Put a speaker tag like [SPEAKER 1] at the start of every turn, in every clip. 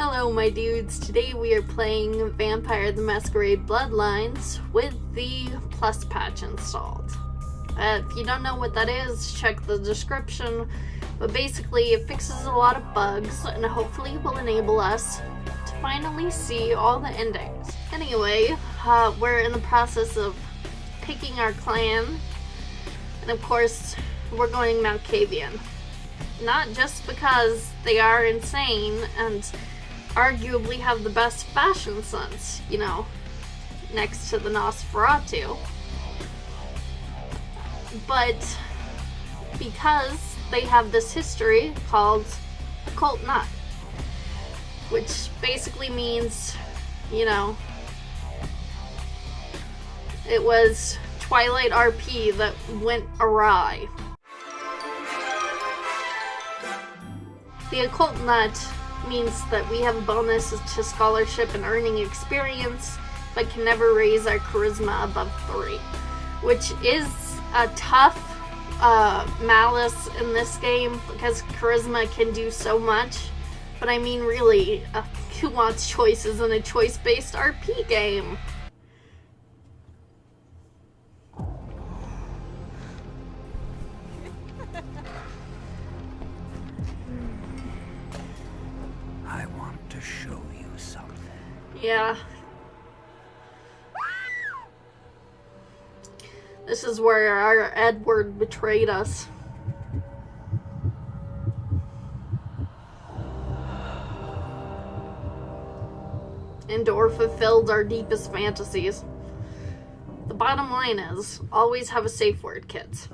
[SPEAKER 1] Hello my dudes, today we are playing Vampire the Masquerade Bloodlines with the Plus patch installed. If you don't know what that is, check the description, but basically it fixes a lot of bugs and hopefully will enable us to finally see all the endings. Anyway, we're in the process of picking our clan, and of course we're going Malkavian. Not just because they are insane and arguably have the best fashion sense, you know, next to the Nosferatu, but because they have this history called Occult Nut, which basically means, you know, it was Twilight RP that went awry. The Occult Nut means that we have bonuses to scholarship and earning experience, but can never raise our charisma above 3, which is a tough malice in this game because charisma can do so much. But I mean, really, who wants choices in a choice-based RP game?
[SPEAKER 2] Show you something.
[SPEAKER 1] Yeah. This is where our Edward betrayed us. Endor fulfilled our deepest fantasies. The bottom line is, always have a safe word, kids.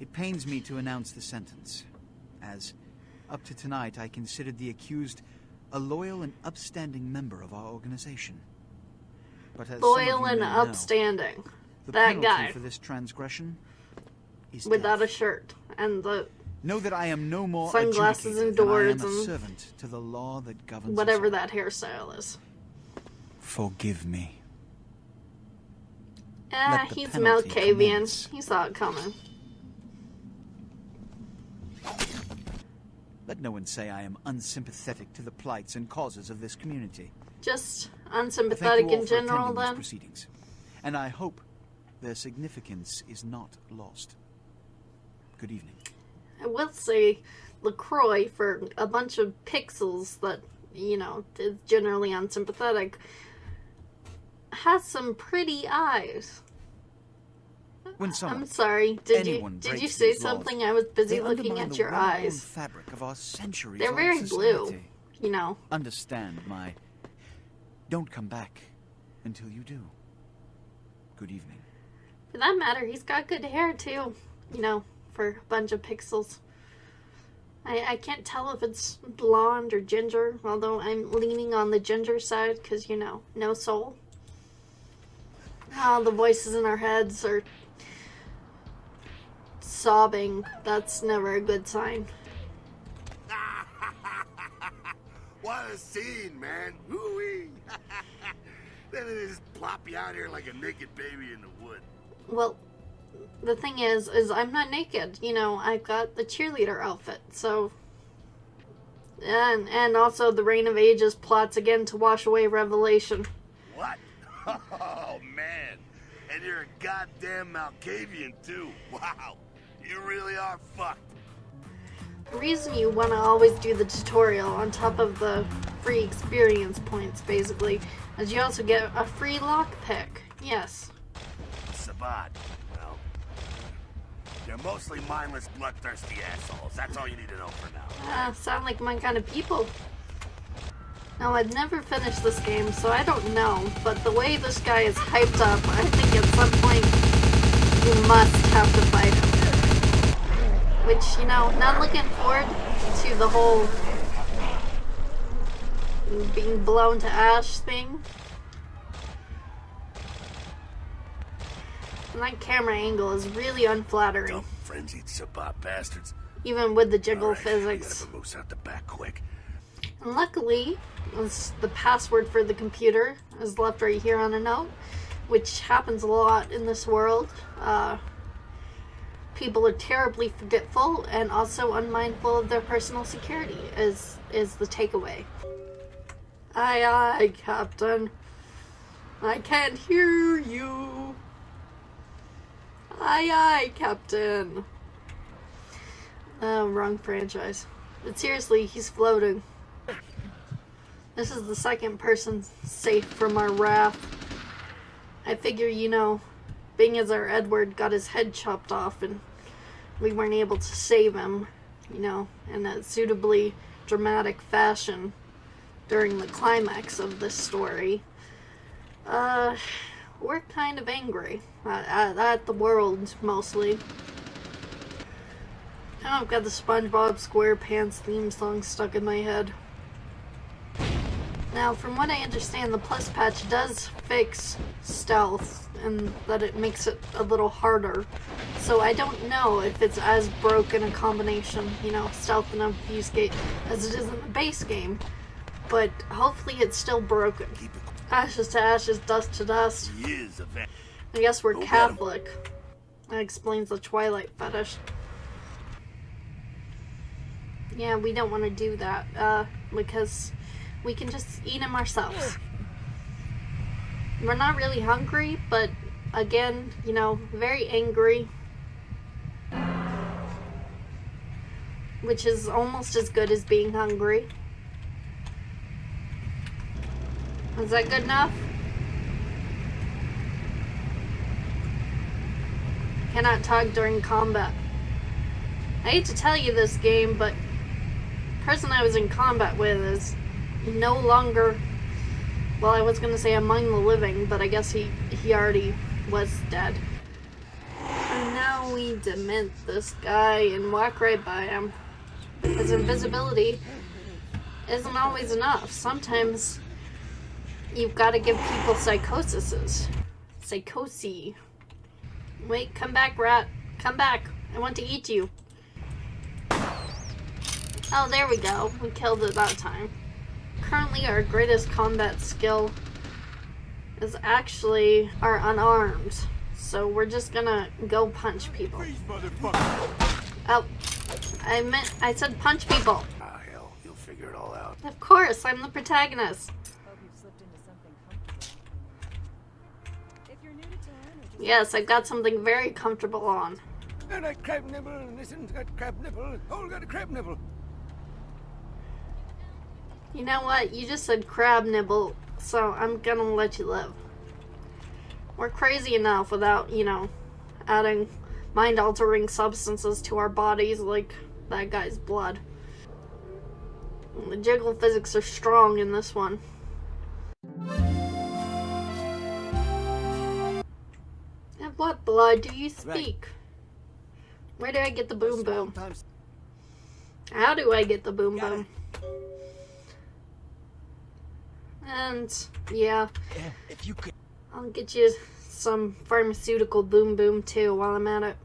[SPEAKER 2] It pains me to announce the sentence, as up to tonight, I considered the accused a loyal and upstanding member of our organization. But as
[SPEAKER 1] loyal and upstanding. That guy
[SPEAKER 2] for this transgression is
[SPEAKER 1] without
[SPEAKER 2] death.
[SPEAKER 1] a shirt and the
[SPEAKER 2] know that I am no more
[SPEAKER 1] sunglasses indoors
[SPEAKER 2] than I am a
[SPEAKER 1] and
[SPEAKER 2] servant to the law that governs
[SPEAKER 1] whatever
[SPEAKER 2] us all.
[SPEAKER 1] that hairstyle is.
[SPEAKER 2] Forgive me.
[SPEAKER 1] He's Malkavian. He saw it coming.
[SPEAKER 2] Let no one say I am unsympathetic to the plights and causes of this community.
[SPEAKER 1] Just unsympathetic in general, then?
[SPEAKER 2] These proceedings, and I hope their significance is not lost. Good evening.
[SPEAKER 1] I will say LaCroix, for a bunch of pixels that, you know, is generally unsympathetic, has some pretty eyes. I'm sorry. Did you say something? I was busy looking at your eyes.
[SPEAKER 2] Fabric of our centuries.
[SPEAKER 1] They're very blue, you know.
[SPEAKER 2] Understand my... Don't come back until you do. Good evening.
[SPEAKER 1] For that matter, he's got good hair too, you know, for a bunch of pixels. I can't tell if it's blonde or ginger, although I'm leaning on the ginger side because, you know, no soul. Oh, the voices in our heads are sobbing. That's never a good sign.
[SPEAKER 3] What a scene, man. Hoo-wee. Then they just plop you out here like a naked baby in the wood.
[SPEAKER 1] Well, the thing is I'm not naked. You know, I've got the cheerleader outfit, so... And also the Reign of Ages plots again to wash away Revelation.
[SPEAKER 3] What? Oh, man. And you're a goddamn Malkavian, too. Wow. You really are fucked.
[SPEAKER 1] The reason you want to always do the tutorial on top of the free experience points, basically, is you also get a free lockpick. Yes.
[SPEAKER 3] Sabbat. Well, they're mostly mindless, bloodthirsty assholes. That's all you need to know for now.
[SPEAKER 1] Sound like my kind of people. Now, I've never finished this game, so I don't know, but the way this guy is hyped up, I think at some point you must have to fight him. Which, you know, not looking forward to the whole being blown to ash thing. And that camera angle is really unflattering.
[SPEAKER 3] Dumb frenzied Sabbat bastards.
[SPEAKER 1] Even with the jiggle
[SPEAKER 3] right,
[SPEAKER 1] physics.
[SPEAKER 3] We gotta moose out the back quick.
[SPEAKER 1] And luckily, the password for the computer is left right here on a note, which happens a lot in this world. people are terribly forgetful and also unmindful of their personal security, is the takeaway. Aye, aye, Captain. I can't hear you. Aye, aye, Captain. Oh, wrong franchise. But seriously, he's floating. This is the second person safe from our wrath. I figure, you know, being as our Edward got his head chopped off and we weren't able to save him, you know, in a suitably dramatic fashion during the climax of this story, we're kind of angry at the world, mostly. Now I've got the SpongeBob SquarePants theme song stuck in my head. Now, from what I understand, the Plus patch does fix stealth, and that it makes it a little harder. So I don't know if it's as broken a combination, you know, stealth and obfuscate, as it is in the base game. But hopefully it's still broken. Ashes to ashes, dust to dust. I guess we're Catholic. That explains the Twilight fetish. Yeah, we don't want to do that, because we can just eat them ourselves. We're not really hungry, but again, you know, very angry. Which is almost as good as being hungry. Is that good enough? Cannot talk during combat. I hate to tell you this game, but the person I was in combat with is no longer, well, I was gonna say among the living, but I guess he already was dead. And now we dement this guy and walk right by him. Because invisibility isn't always enough. Sometimes you've got to give people psychoses. Psychosis. Wait, come back, rat. Come back. I want to eat you. Oh, there we go. We killed it that time. Currently, our greatest combat skill is actually our unarmed. So we're just gonna go punch people. Oh, I said punch people.
[SPEAKER 3] Ah, hell, you'll figure it all out.
[SPEAKER 1] Of course, I'm the protagonist. Yes, I've got something very comfortable on.
[SPEAKER 3] And a crab nibble, and isn't got crab nibble. Oh, got a crab nibble.
[SPEAKER 1] You know what? You just said crab nibble, so I'm gonna let you live. We're crazy enough without, you know, adding mind-altering substances to our bodies like that guy's blood. The jiggle physics are strong in this one. Of what blood do you speak? Where do I get the boom boom? How do I get the boom boom? And yeah,
[SPEAKER 2] if you could.
[SPEAKER 1] I'll get you some pharmaceutical boom boom too while I'm at it.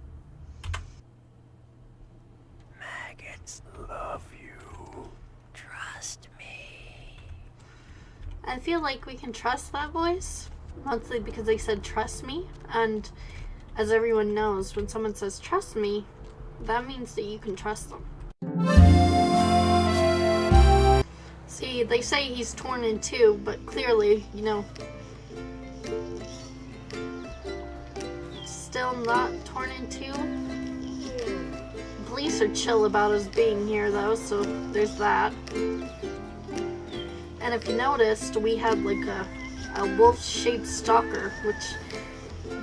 [SPEAKER 3] Maggots love you. Trust me.
[SPEAKER 1] I feel like we can trust that voice, mostly because they said trust me, and as everyone knows, when someone says trust me, that means that you can trust them. See, they say he's torn in two, but clearly, you know, still not torn in two. The police are chill about us being here though, so there's that. And if you noticed, we had like a wolf-shaped stalker, which,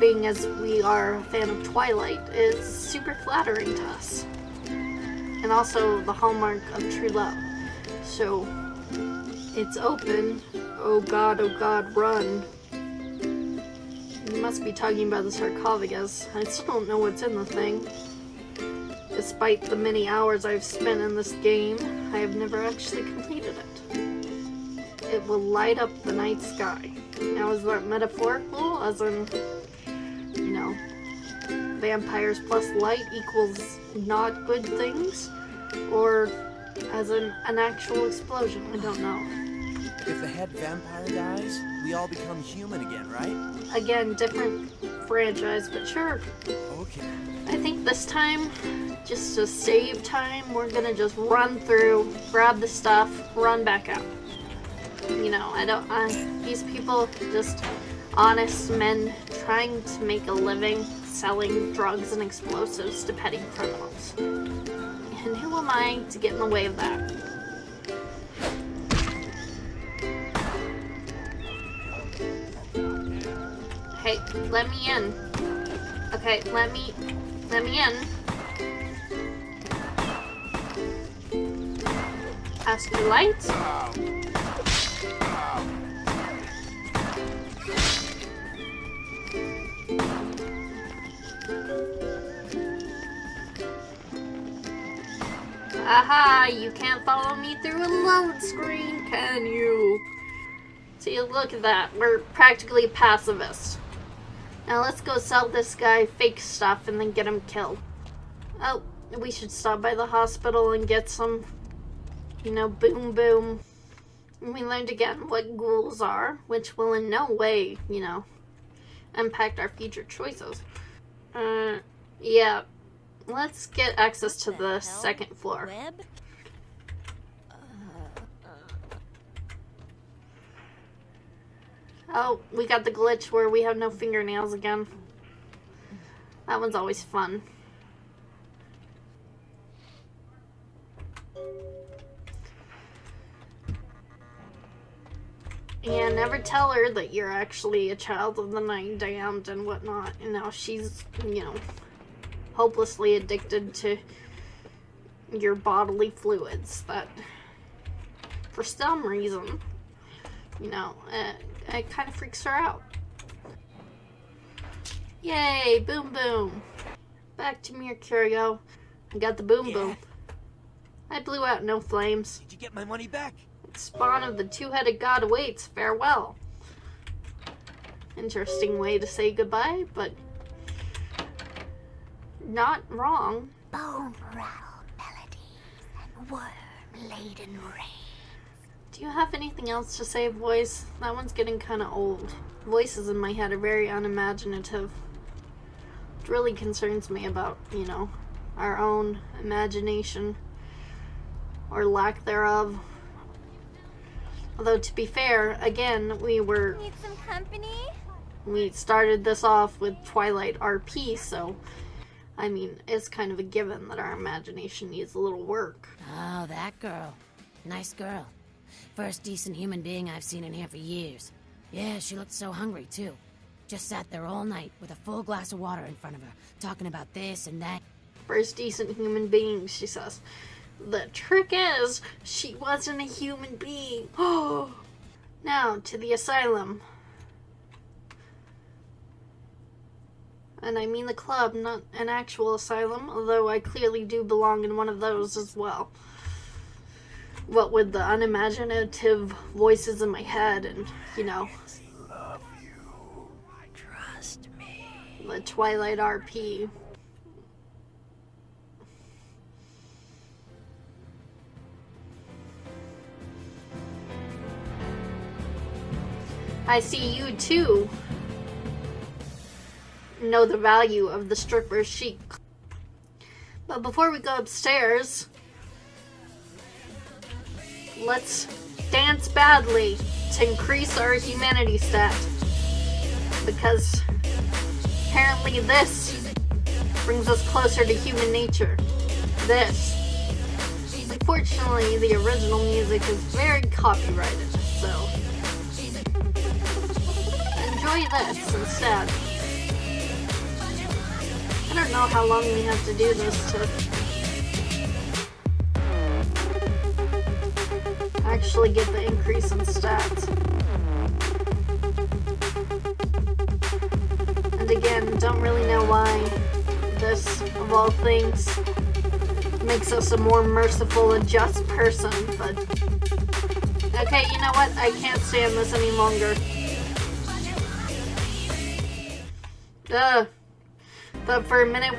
[SPEAKER 1] being as we are a fan of Twilight, is super flattering to us. And also the hallmark of true love. So, it's open. Oh god, run. You must be talking about the sarcophagus. I still don't know what's in the thing. Despite the many hours I've spent in this game, I have never actually completed it. It will light up the night sky. Now, is that metaphorical? As in, you know, vampires plus light equals not good things? Or as in an actual explosion? I don't know.
[SPEAKER 4] If the head vampire dies, we all become human again, right?
[SPEAKER 1] Again, different franchise, but sure.
[SPEAKER 4] Okay.
[SPEAKER 1] I think this time, just to save time, we're gonna just run through, grab the stuff, run back out. You know, these people, just honest men trying to make a living selling drugs and explosives to petty criminals. And who am I to get in the way of that? Hey, let me in. Okay, let me in. Ask for lights. Aha, you can't follow me through a load screen, can you? See, look at that. We're practically pacifists. Now let's go sell this guy fake stuff and then get him killed. Oh, we should stop by the hospital and get some, you know, boom boom. And we learned again what ghouls are, which will in no way, you know, impact our future choices. Yeah. Let's get access to the second floor.
[SPEAKER 5] Web?
[SPEAKER 1] Oh, we got the glitch where we have no fingernails again. That one's always fun. And never tell her that you're actually a child of the night, damned and whatnot. And now she's, you know, hopelessly addicted to your bodily fluids. That, for some reason, you know, it kind of freaks her out. Yay, boom boom. Back to Mercurio. I got the boom boom. I blew out no flames.
[SPEAKER 4] Did you get my money back?
[SPEAKER 1] Spawn of the two-headed god awaits. Farewell. Interesting way to say goodbye, but not wrong.
[SPEAKER 5] Bone rattle melodies and worm-laden rain.
[SPEAKER 1] Do you have anything else to say, voice? That one's getting kind of old. Voices in my head are very unimaginative. It really concerns me about, you know, our own imagination or lack thereof. Although, to be fair, again,
[SPEAKER 5] Need some company?
[SPEAKER 1] we started this off with Twilight RP, so I mean, it's kind of a given that our imagination needs a little work.
[SPEAKER 6] Oh, that girl. Nice girl. First decent human being I've seen in here for years. Yeah, she looked so hungry, too. Just sat there all night with a full glass of water in front of her, talking about this and that.
[SPEAKER 1] First decent human being, she says. The trick is, she wasn't a human being. Oh! Now, to the asylum. And I mean the club, not an actual asylum, although I clearly do belong in one of those as well. What with the unimaginative voices in my head and, you know,
[SPEAKER 3] Love you.
[SPEAKER 5] Trust me.
[SPEAKER 1] the Twilight RP. I see you too know the value of the stripper's chic. But before we go upstairs, let's dance badly to increase our humanity stat. Because apparently this brings us closer to human nature. This. Unfortunately, the original music is very copyrighted, so enjoy this instead. I don't know how long we have to do this to actually get the increase in stats. And again, don't really know why this, of all things, makes us a more merciful and just person, but okay, you know what? I can't stand this any longer. But for a minute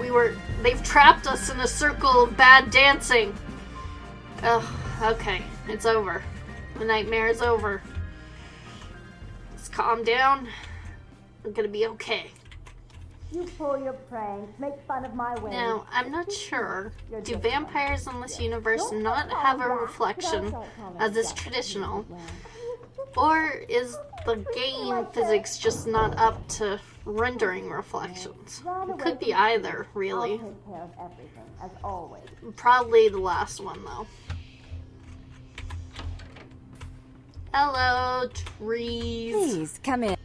[SPEAKER 1] they've trapped us in a circle of bad dancing. Ugh, okay, it's over. The nightmare is over. Let's calm down. We're gonna be okay.
[SPEAKER 7] You pull your pranks, make fun of my ways.
[SPEAKER 1] Now, I'm not sure. Do vampires in this universe not have a reflection, as is traditional? Or is the game physics just not up to rendering reflections? It could be either, really.
[SPEAKER 7] I'll take care of everything, as always.
[SPEAKER 1] Probably the last one, though. Hello, trees.
[SPEAKER 8] Please, come in.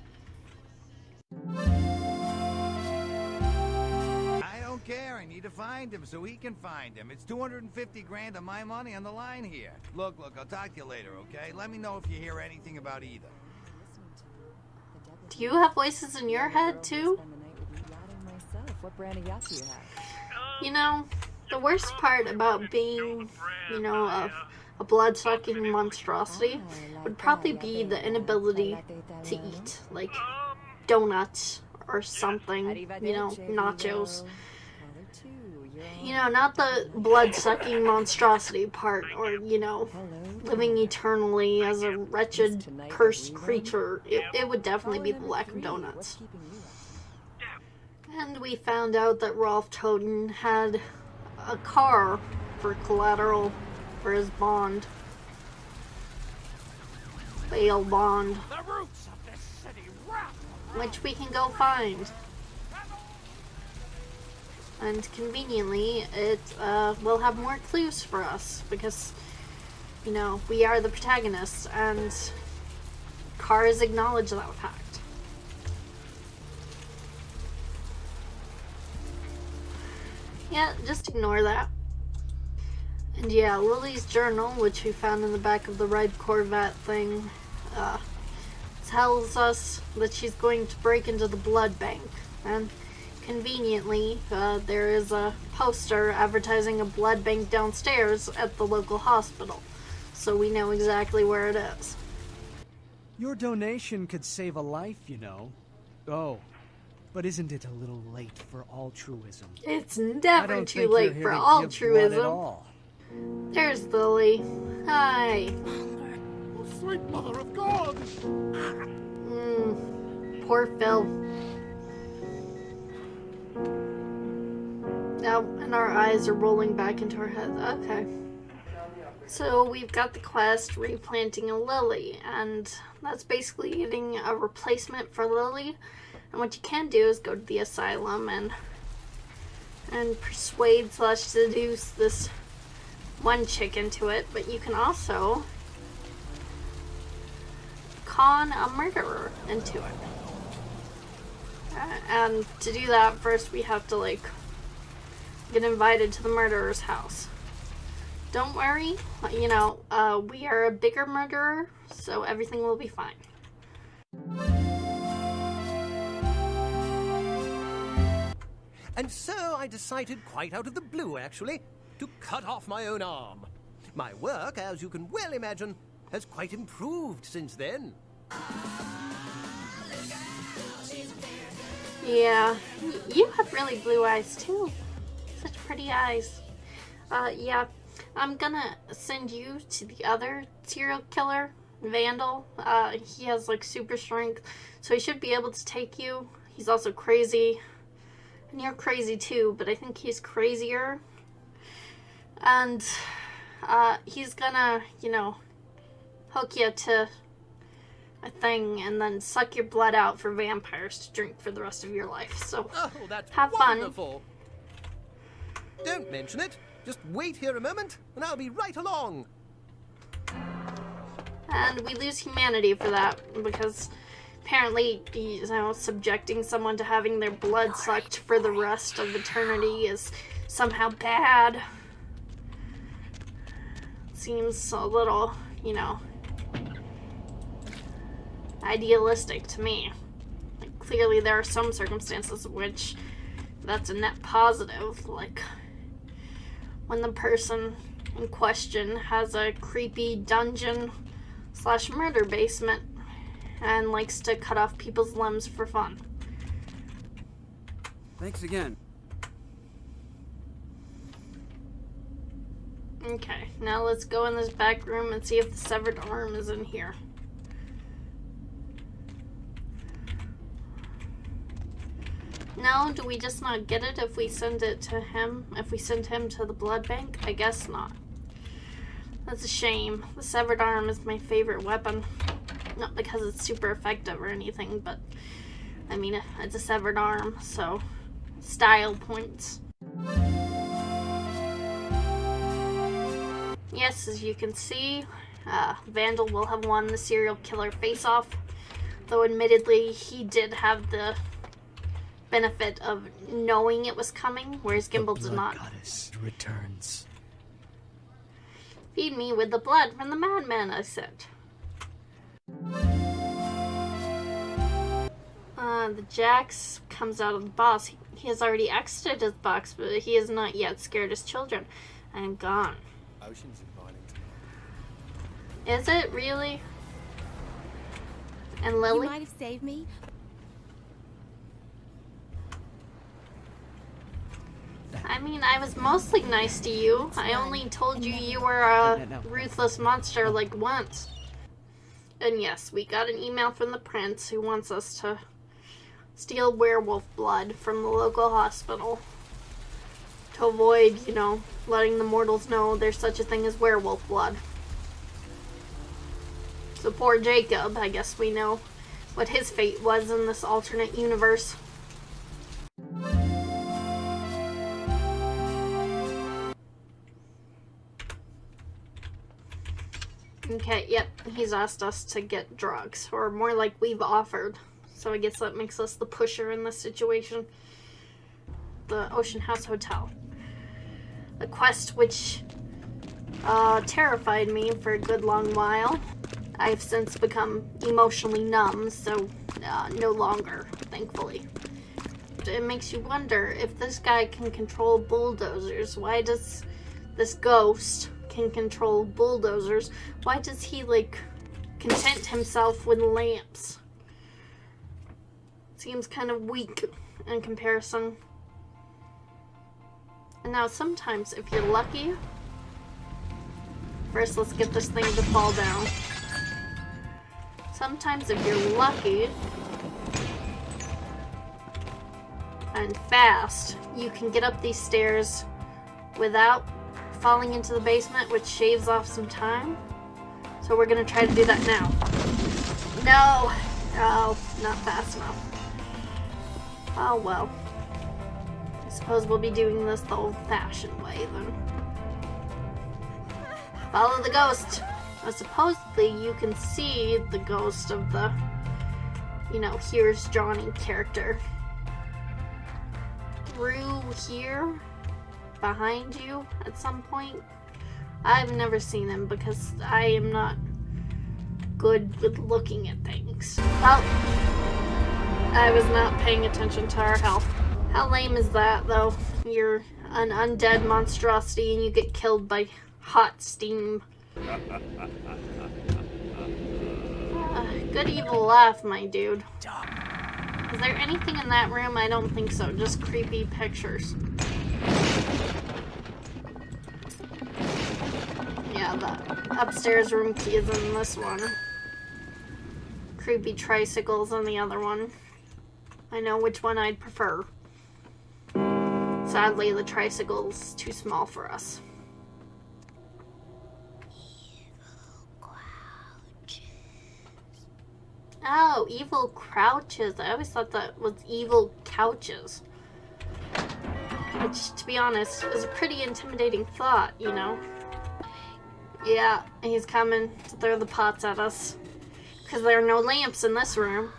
[SPEAKER 2] I don't care. I need to find him so he can find him. It's 250 grand of my money on the line here. Look, I'll talk to you later, okay? Let me know if you hear anything about either.
[SPEAKER 1] Do you have voices in your head, too?
[SPEAKER 8] What brand of yacht do you have?
[SPEAKER 1] You know, the worst part about being, you know, a blood-sucking monstrosity would probably be the inability to eat, like donuts or something, you know, nachos. You know, not the blood-sucking monstrosity part, or, you know, living eternally as a wretched, cursed creature. It would definitely be the lack of donuts. And we found out that Rolf Toten had a car for collateral for his bond. Bail bond. Which we can go find. And conveniently, it will have more clues for us because, you know, we are the protagonists and cars acknowledge that fact. Yeah, just ignore that. And yeah, Lily's journal, which we found in the back of the red Corvette thing, tells us that she's going to break into the blood bank. And conveniently, there is a poster advertising a blood bank downstairs at the local hospital. So we know exactly where it is.
[SPEAKER 9] Your donation could save a life, you know. Oh, but isn't it a little late for altruism?
[SPEAKER 1] It's never too late for altruism. There's Lily. Hi.
[SPEAKER 3] Oh, sweet mother of God!
[SPEAKER 1] Poor Phil. Oh, and our eyes are rolling back into our heads. Okay. So we've got the quest Replanting a Lily, and that's basically getting a replacement for Lily. And what you can do is go to the asylum and persuade / seduce this one chick into it, but you can also con a murderer into it. And to do that, first we have to, like, get invited to the murderer's house. Don't worry, you know, we are a bigger murderer, so everything will be fine.
[SPEAKER 10] And so I decided, quite out of the blue actually, to cut off my own arm. My work, as you can well imagine, has quite improved since then.
[SPEAKER 1] Yeah, you have really blue eyes too. Such pretty eyes. Yeah, I'm gonna send you to the other serial killer, Vandal. He has like super strength, so he should be able to take you. He's also crazy. And you're crazy too, but I think he's crazier. And he's gonna, you know, hook you to a thing and then suck your blood out for vampires to drink for the rest of your life. So
[SPEAKER 10] that's
[SPEAKER 1] have
[SPEAKER 10] wonderful. Fun. Don't mention it. Just wait here a moment and I'll be right along.
[SPEAKER 1] And we lose humanity for that because apparently, you know, subjecting someone to having their blood sucked for the rest of eternity is somehow bad. Seems a little, you know, idealistic to me. Like, clearly there are some circumstances in which that's a net positive, like when the person in question has a creepy dungeon / murder basement and likes to cut off people's limbs for fun.
[SPEAKER 11] Thanks again.
[SPEAKER 1] Okay, now let's go in this back room and see if the severed arm is in here. No, do we just not get it if we send it to him? If we send him to the blood bank? I guess not. That's a shame. The severed arm is my favorite weapon. Not because it's super effective or anything, but I mean, it's a severed arm, so style points. Yes, as you can see, Vandal will have won the serial killer face-off, though admittedly he did have the benefit of knowing it was coming, whereas Gimbal did not.
[SPEAKER 9] Goddess returns.
[SPEAKER 1] Feed me with the blood from the madman I sent. The Jax comes out of the boss. He has already exited his box, but he has not yet scared his children. I am gone.
[SPEAKER 3] Ocean's inviting tonight.
[SPEAKER 1] Is it really? And Lily?
[SPEAKER 5] You might have saved me.
[SPEAKER 1] I mean, I was mostly nice to you. I only told you you were a ruthless monster like once. And yes, we got an email from the prince who wants us to steal werewolf blood from the local hospital to avoid, you know, letting the mortals know there's such a thing as werewolf blood. So poor Jacob, I guess we know what his fate was in this alternate universe. Okay, yep, he's asked us to get drugs, or more like we've offered. So I guess that makes us the pusher in this situation. The Ocean House Hotel. A quest which terrified me for a good long while. I've since become emotionally numb, so no longer, thankfully. It makes you wonder if this guy can control bulldozers. Why does this ghost can control bulldozers? Why does he, like, content himself with lamps? Seems kind of weak in comparison. And now sometimes if you're lucky, first let's get this thing to fall down. Sometimes if you're lucky and fast, you can get up these stairs without falling into the basement, which shaves off some time. So we're gonna try to do that now. No! Oh, not fast enough. Oh well. I suppose we'll be doing this the old-fashioned way then. Follow the ghost! Now, supposedly you can see the ghost of the, you know, Here's Johnny character. Through here? Behind you at some point. I've never seen him because I am not good with looking at things. Oh, I was not paying attention to our health. How lame is that though? You're an undead monstrosity and you get killed by hot steam. Good evil laugh, my dude. Is there anything in that room? I don't think so. Just creepy pictures. Yeah, the upstairs room key is in this one. Creepy tricycles on the other one. I know which one I'd prefer. Sadly, the tricycle's too small for us. Oh, evil crouches. I always thought that was evil couches. Which, to be honest, is a pretty intimidating thought, you know? Yeah, he's coming to throw the pots at us. Because there are no lamps in this room.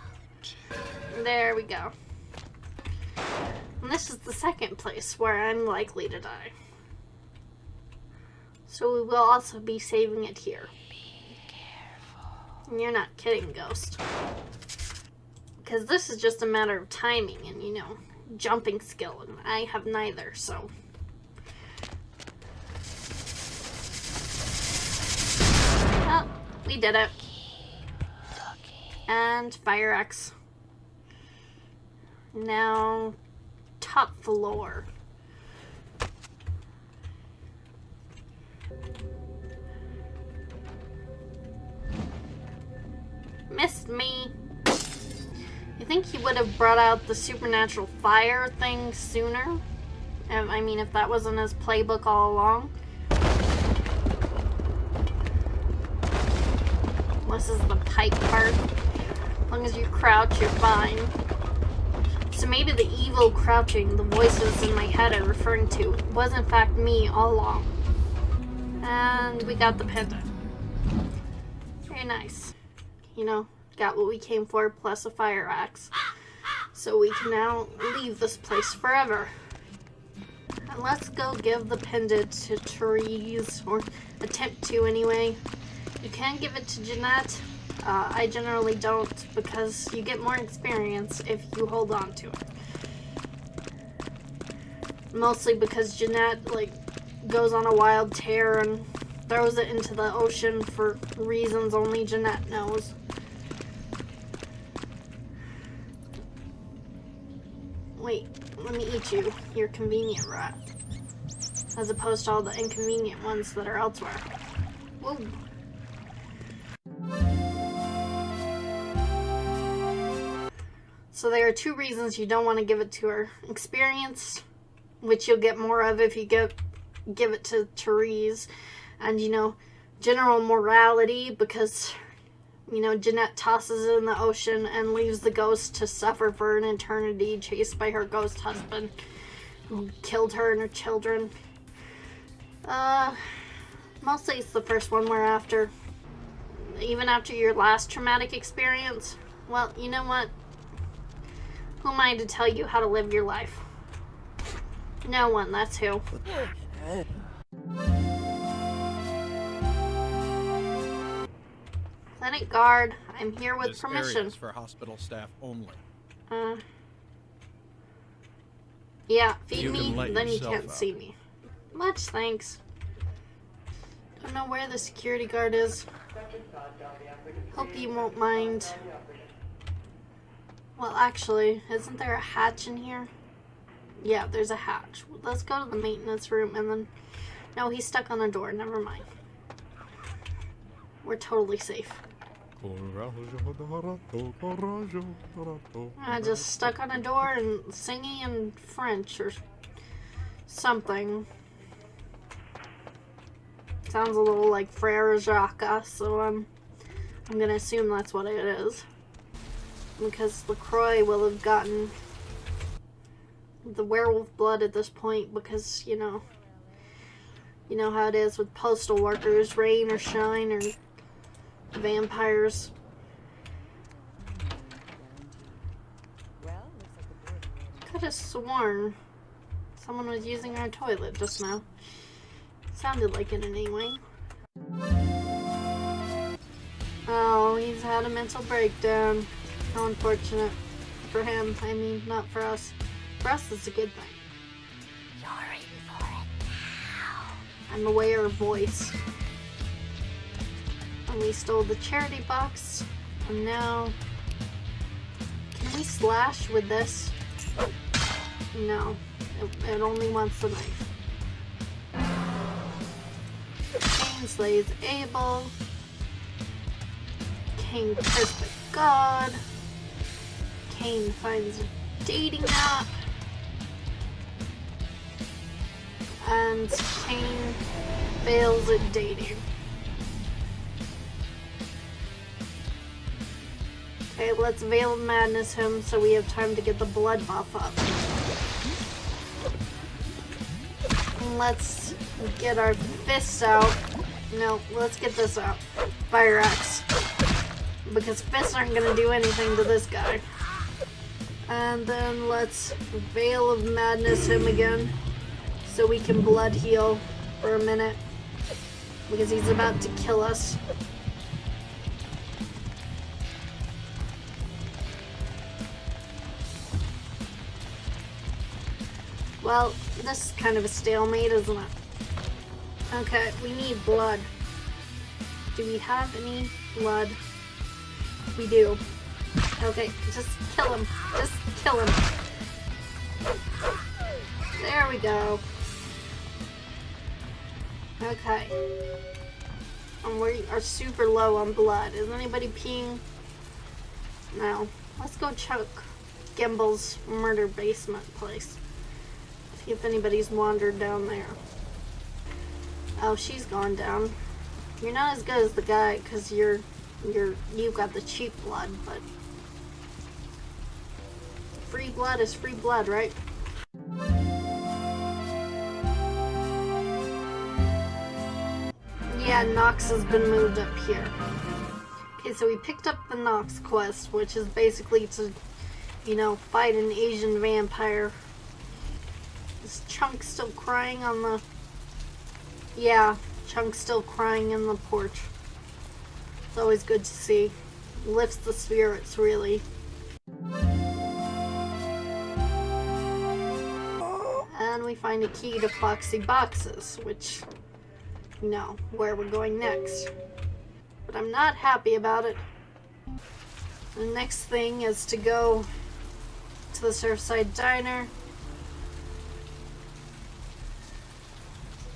[SPEAKER 1] There we go. And this is the second place where I'm likely to die. So we will also be saving it here. And you're not kidding, Ghost. Because this is just a matter of timing and, you know, jumping skill. And I have neither, so... Oh, we did it. And Fire X. Now, top floor. Missed me. You think he would have brought out the supernatural fire thing sooner? I mean, if that was in his playbook all along. This is the pipe part. As long as you crouch, you're fine. So maybe the evil crouching the voices in my head are referring to was in fact me all along. And we got the pendant. Very nice. You know, got what we came for, plus a fire axe. So we can now leave this place forever. And let's go give the pendant to Therese, or attempt to anyway. You can give it to Jeanette. I generally don't, because you get more experience if you hold on to it. Mostly because Jeanette, like, goes on a wild tear and throws it into the ocean for reasons only Jeanette knows. Wait, let me eat you, you're convenient rat. As opposed to all the inconvenient ones that are elsewhere. Whoa. So there are two reasons you don't want to give it to her. Experience, which you'll get more of if you give it to Therese. And, you know, general morality, because, you know, Jeanette tosses it in the ocean and leaves the ghost to suffer for an eternity, chased by her ghost husband, who killed her and her children. Mostly it's the first one we're after. Even after your last traumatic experience. Well, you know what? Who am I to tell you how to live your life? No one, that's who. Lieutenant Guard, I'm here with
[SPEAKER 11] this
[SPEAKER 1] permission.
[SPEAKER 11] Area is for hospital staff only.
[SPEAKER 1] Yeah, feed
[SPEAKER 11] You
[SPEAKER 1] me,
[SPEAKER 11] can let
[SPEAKER 1] then you
[SPEAKER 11] yourself
[SPEAKER 1] can't
[SPEAKER 11] out.
[SPEAKER 1] see me. Much thanks. Don't know where the security guard is. Hope you won't mind. Well, actually, isn't there a hatch in here? Yeah, there's a hatch. Let's go to the maintenance room and then... No, he's stuck on a door. Never mind. We're totally safe. Just stuck on a door and singing in French or something. Sounds a little like Frere Jacques, so I'm gonna assume that's what it is. Because LaCroix will have gotten the werewolf blood at this point because, you know how it is with postal workers, rain or shine or vampires. Could have sworn someone was using our toilet just now. Sounded like it anyway. Oh, he's had a mental breakdown. How unfortunate for him. I mean, not for us. For us, it's a good thing.
[SPEAKER 5] You're in for it now.
[SPEAKER 1] I'm aware of voice. And we stole the charity box. And now... Can we slash with this? No. It only wants the knife. Cain slays Abel. Cain cursed the god. Cain finds a dating app. And Cain fails at dating. Okay, let's Veil of Madness him so we have time to get the blood buff up. And let's get our fists out. No, let's get this out. Fire axe. Because fists aren't gonna do anything to this guy. And then let's Veil of Madness him again. So we can blood heal for a minute. Because he's about to kill us. Well, this is kind of a stalemate, isn't it? Okay, we need blood. Do we have any blood? We do. Okay, just kill him. Just kill him. There we go. Okay. And we are super low on blood. Is anybody peeing? No. Let's go check Gimble's murder basement place. See if anybody's wandered down there. Oh, she's gone down. You're not as good as the guy because you've got the cheap blood, but free blood is free blood, right? Yeah, Nox has been moved up here. Okay, so we picked up the Nox quest, which is basically to, you know, fight an Asian vampire. Is Chunk still crying on the... Yeah, Chunk's still crying in the porch. It's always good to see. Lifts the spirits, really. And we find a key to Foxy Boxes, which, you know, where we're going next. But I'm not happy about it. The next thing is to go to the Surfside Diner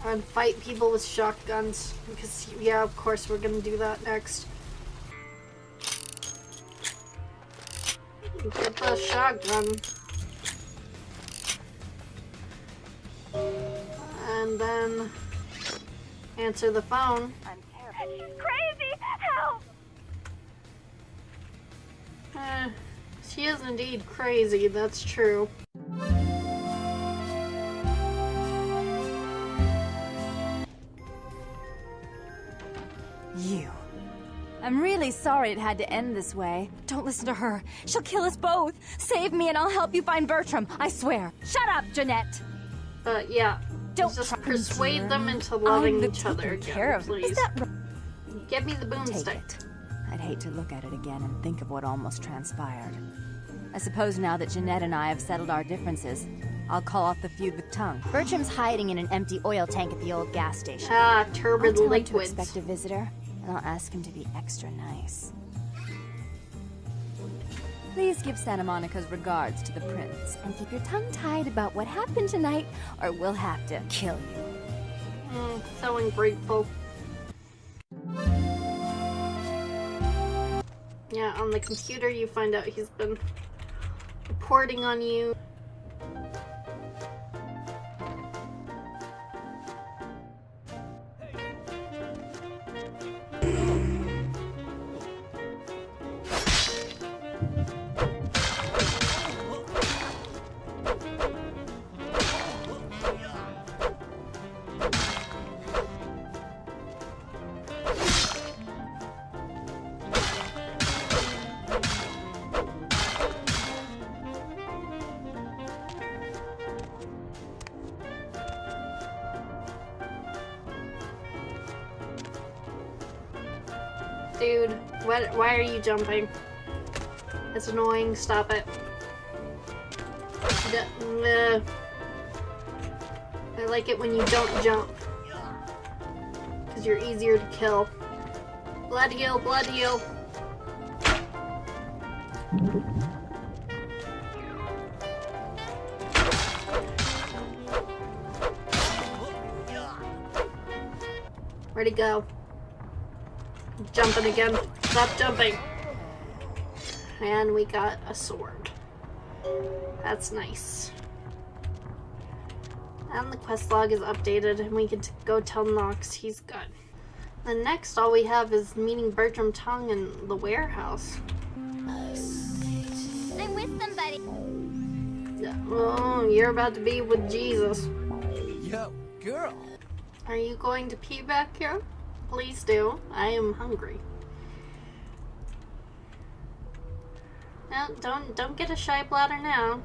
[SPEAKER 1] and fight people with shotguns, because, yeah, of course we're gonna do that next. Get the shotgun. And then answer the phone.
[SPEAKER 5] I'm terrified. She's crazy! Help!
[SPEAKER 1] She is indeed crazy, that's true.
[SPEAKER 12] You. I'm really sorry it had to end this way. Don't listen to her. She'll kill us both. Save me and I'll help you find Bertram. I swear. Shut up, Jeanette.
[SPEAKER 1] Yeah.
[SPEAKER 12] Don't
[SPEAKER 1] just persuade them into loving each other again, please.
[SPEAKER 12] Is that
[SPEAKER 1] Get me the boomstick.
[SPEAKER 12] Take it. I'd hate to look at it again and think of what almost transpired. I suppose now that Jeanette and I have settled our differences, I'll call off the feud with Tongue. Bertram's hiding in an empty oil tank at the old gas station.
[SPEAKER 1] Ah, turbid
[SPEAKER 12] I'll tell
[SPEAKER 1] liquids.
[SPEAKER 12] him to expect a visitor, and I'll ask him to be extra nice. Please give Santa Monica's regards to the prince, and keep your tongue tied about what happened tonight, or we'll have to kill you.
[SPEAKER 1] So ungrateful. Yeah, on the computer you find out he's been reporting on you. Dude, why are you jumping? It's annoying, stop it. I like it when you don't jump. Because you're easier to kill. Blood heal, blood heal. Where'd he go? Jumping again. Stop jumping. And we got a sword. That's nice. And the quest log is updated and we can go tell Nox he's good. Then next all we have is meeting Bertram Tongue in the warehouse.
[SPEAKER 5] I'm with somebody.
[SPEAKER 1] Oh, you're about to be with Jesus.
[SPEAKER 4] Yo, girl.
[SPEAKER 1] Are you going to pee back here? Please do. I am hungry. No, don't get a shy bladder now.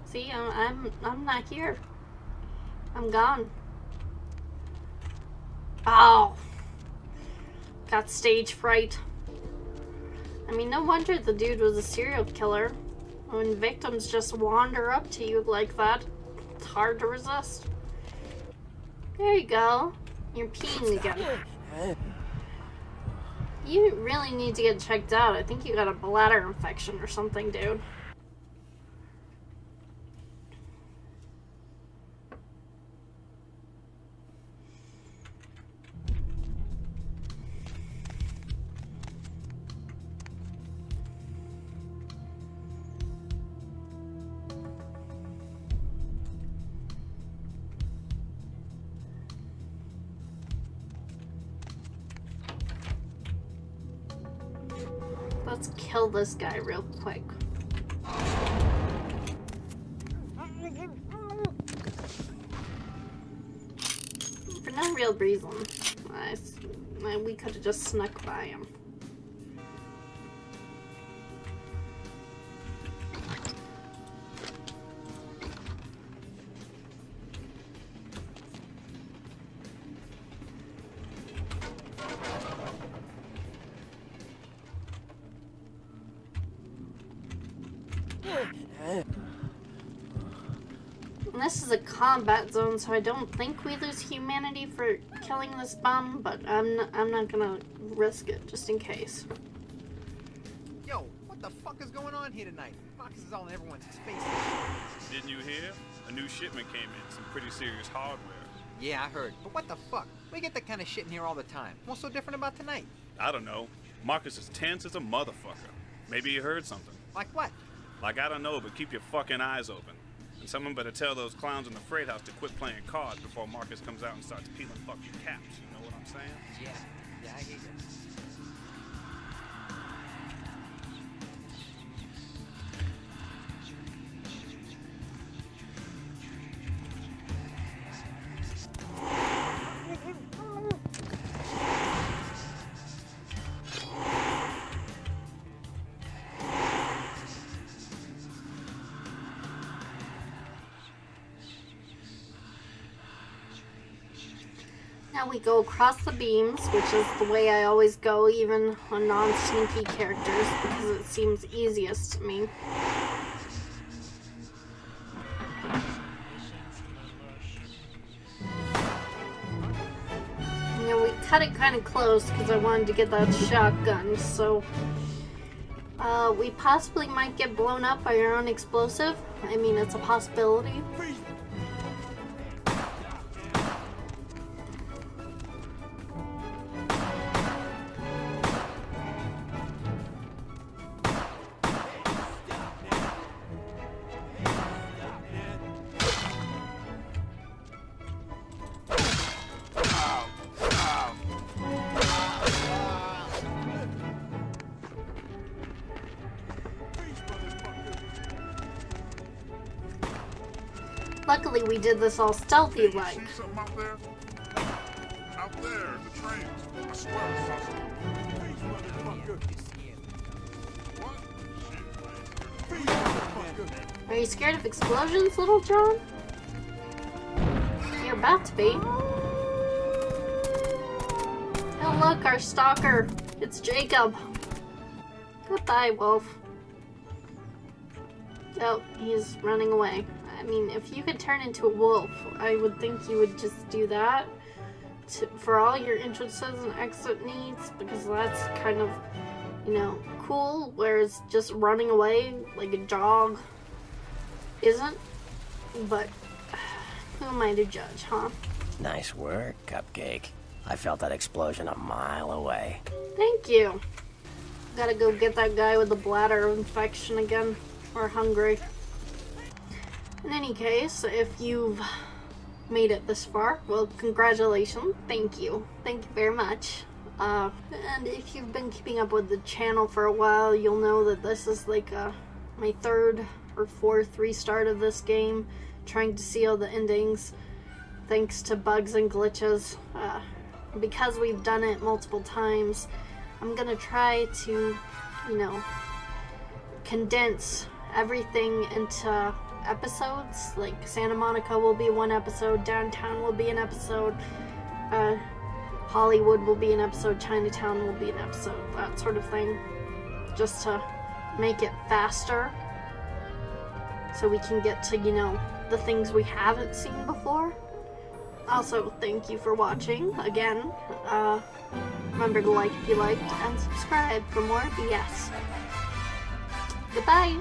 [SPEAKER 1] See, I'm not here. I'm gone. Oh, got stage fright. I mean, no wonder the dude was a serial killer. When victims just wander up to you like that, it's hard to resist. There you go. You're peeing again. You really need to get checked out. I think you got a bladder infection or something, dude. Let's kill this guy real quick. For no real reason. We could have just snuck by him. And this is a combat zone, so I don't think we lose humanity for killing this bum, but I'm not gonna risk it just in case.
[SPEAKER 2] Yo, what the fuck is going on here tonight? Boxes all in everyone's face.
[SPEAKER 11] Didn't you hear? A new shipment came in, some pretty serious hardware.
[SPEAKER 2] Yeah, I heard. But what the fuck? We get that kind of shit in here all the time. What's so different about tonight?
[SPEAKER 11] I don't know. Marcus is tense as a motherfucker. Maybe you heard something.
[SPEAKER 2] Like what?
[SPEAKER 11] Like, I don't know, but keep your fucking eyes open. And someone better tell those clowns in the freight house to quit playing cards before Marcus comes out and starts peeling fucking caps. You know what I'm saying?
[SPEAKER 2] Yeah, I get you.
[SPEAKER 1] Now we go across the beams, which is the way I always go, even on non-sneaky characters, because it seems easiest to me. You know, we cut it kind of close because I wanted to get that shotgun, so we possibly might get blown up by our own explosive. I mean, it's a possibility. Luckily, we did this all stealthy-like.
[SPEAKER 3] See something out there? Out there, the trains. I swear I saw something.
[SPEAKER 1] Are you scared of explosions, Little John? You're about to be. Oh look, our stalker. It's Jacob. Goodbye, Wolf. Oh, he's running away. I mean, if you could turn into a wolf, I would think you would just do that for all your entrances and exit needs, because that's kind of, you know, cool, whereas just running away like a dog isn't. But who am I to judge, huh?
[SPEAKER 13] Nice work, Cupcake. I felt that explosion a mile away.
[SPEAKER 1] Thank you. Gotta go get that guy with the bladder infection again. We're hungry. In any case, if you've made it this far, well, congratulations. Thank you. Thank you very much. And if you've been keeping up with the channel for a while, you'll know that this is like my third or fourth restart of this game, trying to see all the endings, thanks to bugs and glitches. Because we've done it multiple times, I'm gonna try to, you know, condense everything into episodes. Like Santa Monica will be one episode, Downtown will be an episode, Hollywood will be an episode, Chinatown will be an episode, that sort of thing, just to make it faster so we can get to, you know, the things we haven't seen before. Also, thank you for watching again. Remember to like if you liked and subscribe for more BS. Goodbye.